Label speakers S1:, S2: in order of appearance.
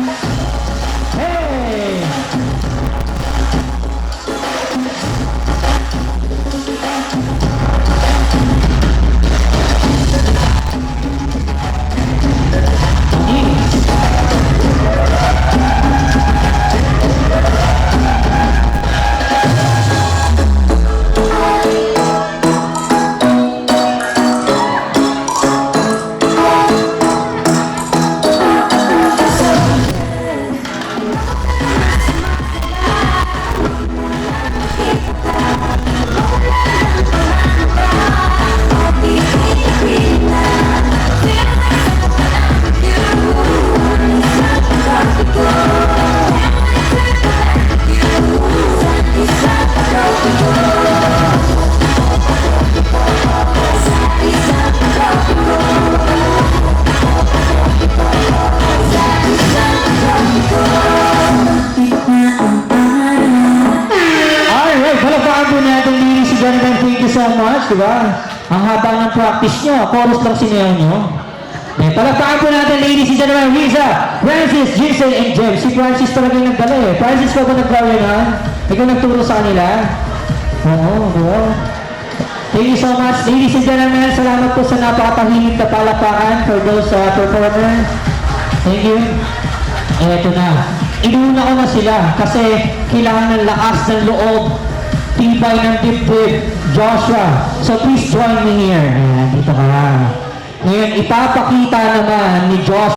S1: Hey! Thank you so much, diba? Ang haba ng practice nyo, chorus lang sinayaw nyo. Palagpakan po natin, ladies and gentlemen, Riza, Francis, Jason, and Jem. Si Francis talaga yung nagdala eh. Francis, ka ba nag-gawin na? Ikaw nagturo sa kanila? Oo, diba? Thank you so much, ladies and gentlemen. Salamat po sa napakahingit na palakpakan for those performers. Thank you. Eto na. Inuuna ko na sila kasi kailangan ng lakas ng loob, tibay ng dibdib, Joshua. So please join me here. Ayan, dito ka. Ngayon, ipapakita naman ni Joshua